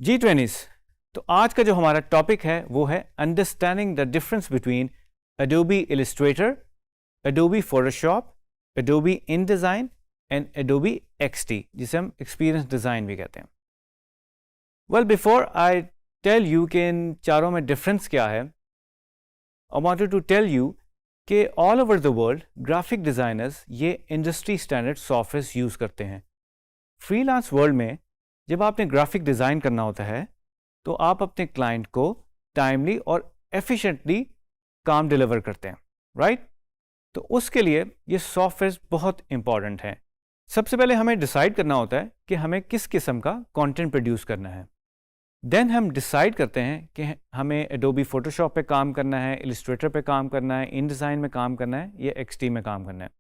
G20s। तो आज का जो हमारा टॉपिक है वो है understanding the difference between Adobe Illustrator, Adobe Photoshop, Adobe InDesign and Adobe XD, जिसे हम एक्सपीरियंस डिज़ाइन भी कहते हैं। Well, before I tell you कि इन चारों में डिफरेंस क्या है, I wanted to tell you कि all over the world graphic designers ये इंडस्ट्री स्टैंडर्ड सॉफ्टवेयर यूज़ करते हैं। फ्रीलांस वर्ल्ड में जब आपने ग्राफिक डिज़ाइन करना होता है तो आप अपने क्लाइंट को टाइमली और एफिशिएंटली काम डिलीवर करते हैं, राइट? तो उसके लिए ये सॉफ्टवेयर बहुत इंपॉर्टेंट है। सबसे पहले हमें डिसाइड करना होता है कि हमें किस किस्म का कंटेंट प्रोड्यूस करना है। देन हम डिसाइड करते हैं कि हमें एडोबी फोटोशॉप पे काम करना है, इलिस्ट्रेटर पे काम करना है, इनडिज़ाइन में काम करना है या एक्सडी में काम करना है।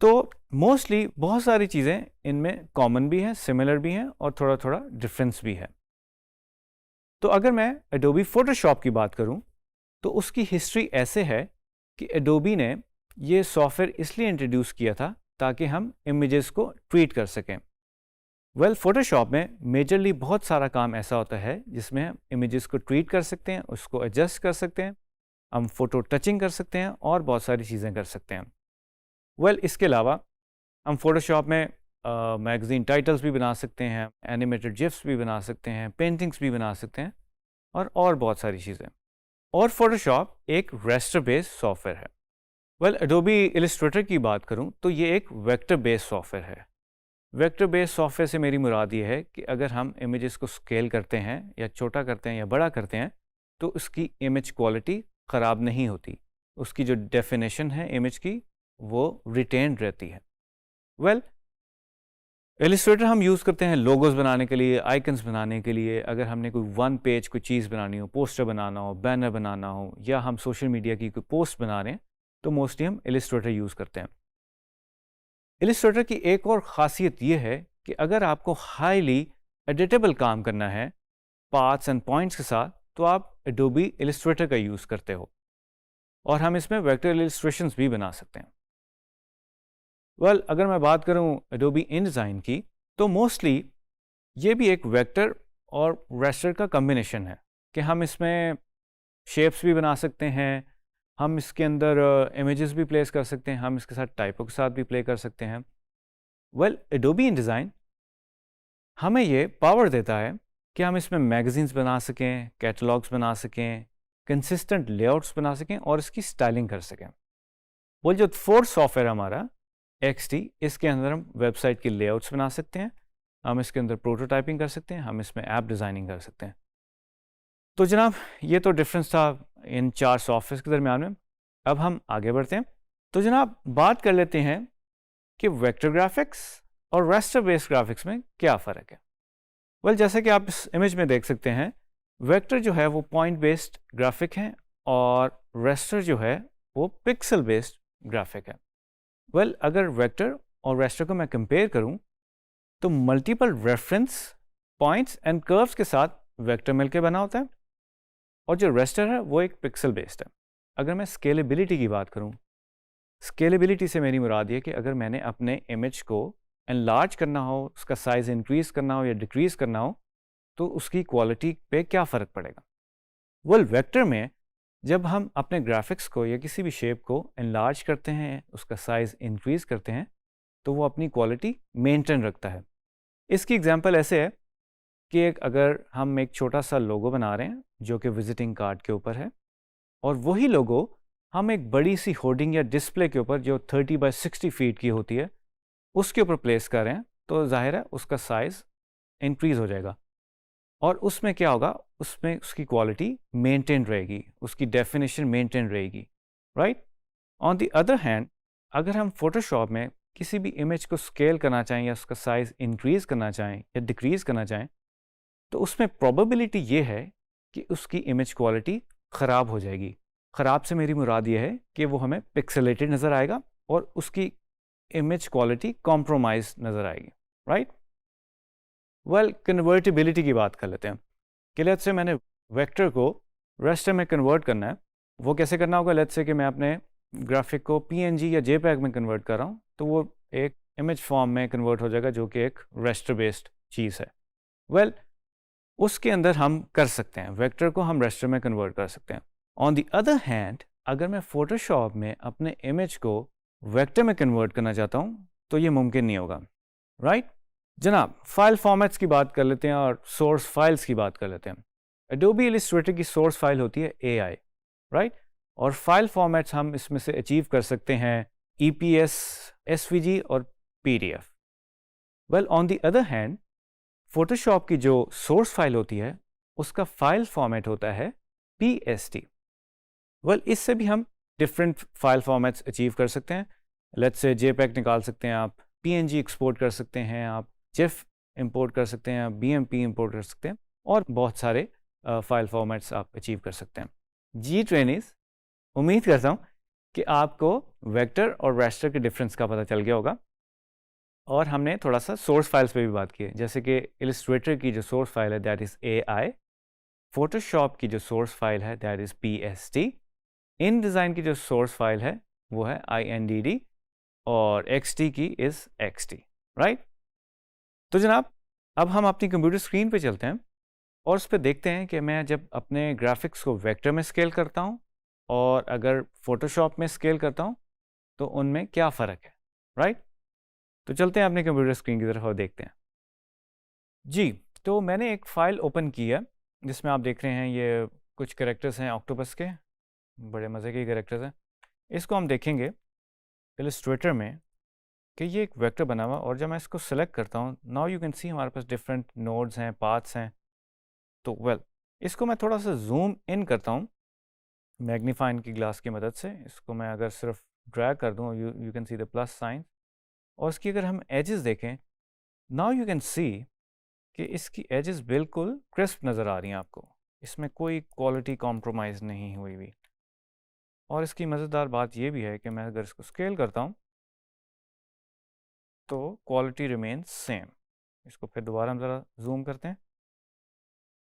तो मोस्टली बहुत सारी चीज़ें इनमें कॉमन भी हैं, सिमिलर भी हैं और थोड़ा थोड़ा डिफरेंस भी है। तो अगर मैं एडोबी फोटोशॉप की बात करूं तो उसकी हिस्ट्री ऐसे है कि एडोबी ने ये सॉफ्टवेयर इसलिए इंट्रोड्यूस किया था ताकि हम इमेजेस को ट्रीट कर सकें। वेल, फोटोशॉप में मेजरली बहुत सारा काम ऐसा होता है जिसमें हम इमेजेस को ट्रीट कर सकते हैं, उसको एडजस्ट कर सकते हैं, हम फोटो टचिंग कर सकते हैं और बहुत सारी चीज़ें कर सकते हैं। वेल, इसके अलावा हम फोटोशॉप में मैगज़ीन टाइटल्स भी बना सकते हैं, एनिमेटेड जिफ्स भी बना सकते हैं, पेंटिंग्स भी बना सकते हैं और बहुत सारी चीज़ें। और फोटोशॉप एक रेस्टर बेस्ड सॉफ्टवेयर है। वेल, एडोबी इलिस्ट्रेटर की बात करूं तो ये एक वेक्टर बेस्ड सॉफ्टवेयर है। वेक्टर बेस्ड सॉफ्टवेयर से मेरी मुराद ये है कि अगर हम इमेजेस को स्केल करते हैं या छोटा करते हैं या बड़ा करते हैं तो उसकी इमेज क्वालिटी ख़राब नहीं होती, उसकी जो डेफिनेशन है इमेज की वो रिटेन रहती है। वेल, इलिस्ट्रेटर हम यूज़ करते हैं लोगोज बनाने के लिए, आइकन्स बनाने के लिए। अगर हमने कोई वन पेज कोई चीज़ बनानी हो, पोस्टर बनाना हो, बैनर बनाना हो या हम सोशल मीडिया की कोई पोस्ट बना रहे हैं तो मोस्टली हम इलिस्ट्रेटर यूज़ करते हैं। इलिस्ट्रेटर की एक और ख़ासियत ये है कि अगर आपको हाईली एडिटेबल काम करना है पार्ट्स एंड पॉइंट्स के साथ तो आप एडोबी इलिस्ट्रेटर का यूज़ करते हो और हम इसमें वेक्टर इलिस्ट्रेशंस भी बना सकते हैं। वेल, अगर मैं बात करूं एडोबी इनडिज़ाइन की तो मोस्टली ये भी एक वेक्टर और रेस्टर का कम्बिनेशन है कि हम इसमें शेप्स भी बना सकते हैं, हम इसके अंदर इमेजेस भी प्लेस कर सकते हैं, हम इसके साथ टाइपों के साथ भी प्ले कर सकते हैं। वेल, एडोबी इनडिज़ाइन हमें ये पावर देता है कि हम इसमें मैगज़ीन्स बना सकें, कैटलॉग्स बना सकें, कंसिस्टेंट लेआउट्स बना सकें और इसकी स्टाइलिंग कर सकें। वो जो फोर्थ सॉफ्टवेयर हमारा XD, इसके अंदर हम वेबसाइट के लेआउट्स बना सकते हैं, हम इसके अंदर प्रोटोटाइपिंग कर सकते हैं, हम इसमें ऐप डिज़ाइनिंग कर सकते हैं। तो जनाब, ये तो डिफरेंस था इन चार सॉफ्टवेयर के दरमियान में। अब हम आगे बढ़ते हैं। तो जनाब, बात कर लेते हैं कि वेक्टर ग्राफिक्स और रेस्टर बेस्ड ग्राफिक्स में क्या फ़र्क है। वेल, जैसे कि आप इस इमेज में देख सकते हैं, वेक्टर जो है वो पॉइंट बेस्ड ग्राफिक है और रेस्टर जो है वो पिक्सल बेस्ड ग्राफिक है। वेल, अगर वेक्टर और रेस्टर को मैं कंपेयर करूं तो multiple reference points and curves के साथ वेक्टर मिलकर बना होता है और जो रेस्टर है वो एक पिक्सल बेस्ड है। अगर मैं स्केलेबिलिटी की बात करूं, स्केलेबिलिटी से मेरी मुराद ये कि अगर मैंने अपने इमेज को एनलार्ज करना हो, उसका साइज़ इंक्रीज करना हो या डिक्रीज करना हो तो उसकी क्वालिटी पे क्या फ़र्क पड़ेगा। वेल, वेक्टर में जब हम अपने ग्राफिक्स को या किसी भी शेप को एनलार्ज करते हैं, उसका साइज़ इंक्रीज़ करते हैं तो वो अपनी क्वालिटी मेंटेन रखता है। इसकी एग्जांपल ऐसे है कि अगर हम एक छोटा सा लोगो बना रहे हैं जो कि विजिटिंग कार्ड के ऊपर है और वही लोगो हम एक बड़ी सी होर्डिंग या डिस्प्ले के ऊपर जो 30 बाय 60 फीट की होती है उसके ऊपर प्लेस कर रहे हैं तो जाहिर है उसका साइज़ इंक्रीज़ हो जाएगा और उसमें क्या होगा, उसमें उसकी क्वालिटी मेंटेन रहेगी, उसकी डेफिनेशन मेंटेन रहेगी, right? On the other hand, अगर हम फोटोशॉप में किसी भी इमेज को स्केल करना चाहें या उसका साइज़ इंक्रीज़ करना चाहें या डिक्रीज़ करना चाहें तो उसमें प्रोबेबिलिटी ये है कि उसकी इमेज क्वालिटी ख़राब हो जाएगी। ख़राब से मेरी मुराद ये है कि वो हमें पिक्सेलेटेड नज़र आएगा और उसकी इमेज क्वालिटी कॉम्प्रोमाइज़ नज़र आएगी, राइट? वेल, कन्वर्टिबिलिटी की बात कर लेते हैं कि लेट्स से मैंने वेक्टर को रेस्टर में कन्वर्ट करना है। वो कैसे करना होगा? लेट्स से कि मैं अपने ग्राफिक को PNG या JPEG में कन्वर्ट कर रहा हूँ तो वो एक इमेज फॉर्म में कन्वर्ट हो जाएगा जो कि एक रेस्टर बेस्ड चीज़ है। वेल, उसके अंदर हम कर सकते हैं, वेक्टर को हम रेस्टर में कन्वर्ट कर सकते हैं। ऑन द अदर हैंड अगर मैं फोटोशॉप में अपने इमेज को वेक्टर में कन्वर्ट करना चाहता हूँ तो ये मुमकिन नहीं होगा, राइट? जनाब, फाइल फॉर्मेट्स की बात कर लेते हैं और सोर्स फाइल्स की बात कर लेते हैं। एडोबी इलस्ट्रेटर की सोर्स फाइल होती है AI, राइट? और फाइल फॉर्मेट्स हम इसमें से अचीव कर सकते हैं EPS, SVG और PDF। Well, on the other hand Photoshop की जो सोर्स फाइल होती है उसका फाइल फॉर्मेट होता है PST। वेल, इससे भी हम डिफरेंट फाइल फॉर्मेट्स अचीव कर सकते हैं। लेट्स से JPEG निकाल सकते हैं आप, PNG एक्सपोर्ट कर सकते हैं आप, GIF इंपोर्ट कर सकते हैं आप, BMP इंपोर्ट कर सकते हैं और बहुत सारे फाइल फॉर्मेट्स आप अचीव कर सकते हैं। जी ट्रेनिस, उम्मीद करता हूँ कि आपको वेक्टर और रेस्टर के डिफरेंस का पता चल गया होगा और हमने थोड़ा सा सोर्स फाइल्स पे भी बात की है, जैसे कि इलस्ट्रेटर की जो सोर्स फाइल है दैट इज़ AI, फोटोशॉप की जो सोर्स फाइल है that is PST, in design की जो सोर्स फाइल है वो है INDD और XD की इज़ XD, राइट? तो जनाब, अब हम अपनी कंप्यूटर स्क्रीन पे चलते हैं और उस पर देखते हैं कि मैं जब अपने ग्राफिक्स को वेक्टर में स्केल करता हूँ और अगर फोटोशॉप में स्केल करता हूँ तो उनमें क्या फ़र्क है, राइट? तो चलते हैं अपने कंप्यूटर स्क्रीन की तरफ और देखते हैं। जी, तो मैंने एक फ़ाइल ओपन की है जिसमें आप देख रहे हैं ये कुछ कैरेक्टर्स हैं ऑक्टोपस के, बड़े मज़े के कैरेक्टर्स हैं। इसको हम देखेंगे इलस्ट्रेटर में कि ये एक वेक्टर बना हुआ, और जब मैं इसको सेलेक्ट करता हूँ नाउ यू कैन सी हमारे पास डिफरेंट नोड्स हैं, पाथ्स हैं। तो वेल, इसको मैं थोड़ा सा जूम इन करता हूँ मैग्नीफाइंग की ग्लास की मदद से। इसको मैं अगर सिर्फ ड्रैग कर दूँ, you can see the plus sign, और इसकी अगर हम एजेस देखें नाउ यू कैन सी कि इसकी एजेस बिल्कुल क्रिस्प नज़र आ रही हैं आपको, इसमें कोई क्वालिटी कॉम्प्रोमाइज़ नहीं हुई हुई। और इसकी मज़ेदार बात यह भी है कि मैं अगर इसको स्केल करता हूँ तो क्वालिटी रिमेन सेम। इसको फिर दोबारा हम ज़रा जूम करते हैं,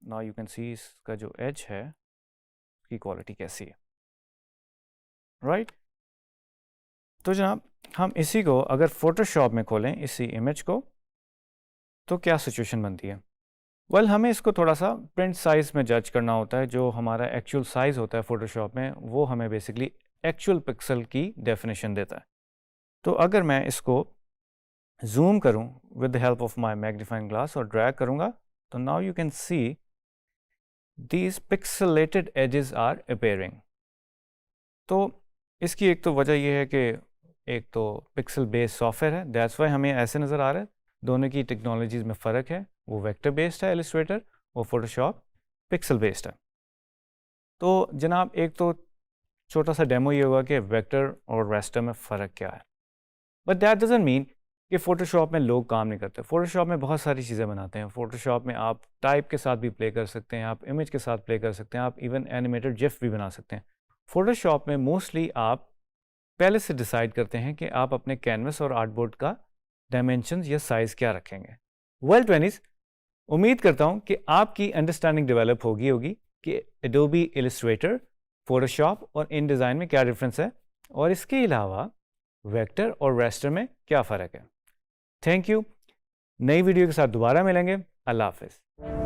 नाउ यू कैन सी इसका जो एज है उसकी क्वालिटी कैसी है, राइट? तो जनाब, हम इसी को अगर फोटोशॉप में खोलें इसी इमेज को तो क्या सिचुएशन बनती है? वेल, हमें इसको थोड़ा सा प्रिंट साइज़ में जज करना होता है। जो हमारा एक्चुअल साइज़ होता है फोटोशॉप में वो हमें बेसिकली एक्चुअल पिक्सल की डेफिनेशन देता है। तो अगर मैं इसको जूम करूं with the help of my magnifying glass और ड्रैग करूंगा तो now you can see these pixelated edges are appearing. तो इसकी एक तो वजह यह है कि एक तो पिक्सल बेस्ड सॉफ्टवेयर है, दैट्स वाई हमें ऐसे नज़र आ रहा है। दोनों की टेक्नोलॉजीज़ में फ़र्क है, वो वेक्टर बेस्ड है इलस्ट्रेटर, वो फोटोशॉप पिक्सल बेस्ड है। तो जनाब, एक तो छोटा सा डेमो ये होगा कि वेक्टर और रेस्टर में फ़र्क क्या है, बट दैट डजंट मीन कि फ़ोटोशॉप में लोग काम नहीं करते। फ़ोटोशॉप में बहुत सारी चीज़ें बनाते हैं। फ़ोटोशॉप में आप टाइप के साथ भी प्ले कर सकते हैं, आप इमेज के साथ प्ले कर सकते हैं, आप इवन एनिमेटेड जिफ भी बना सकते हैं। फ़ोटोशॉप में मोस्टली आप पहले से डिसाइड करते हैं कि आप अपने कैनवस और आर्टबोर्ड का डायमेंशंस या साइज़ क्या रखेंगे। वेल ट्वेंटीज़, उम्मीद करता हूँ कि आपकी अंडरस्टैंडिंग डेवलप होगी कि एडोबी इलस्ट्रेटर, फोटोशॉप और इन डिज़ाइन में क्या डिफरेंस है और इसके अलावा वेक्टर और रेस्टर में क्या फ़र्क है। Thank you. नई वीडियो के साथ दोबारा मिलेंगे। अल्लाह हाफिज़।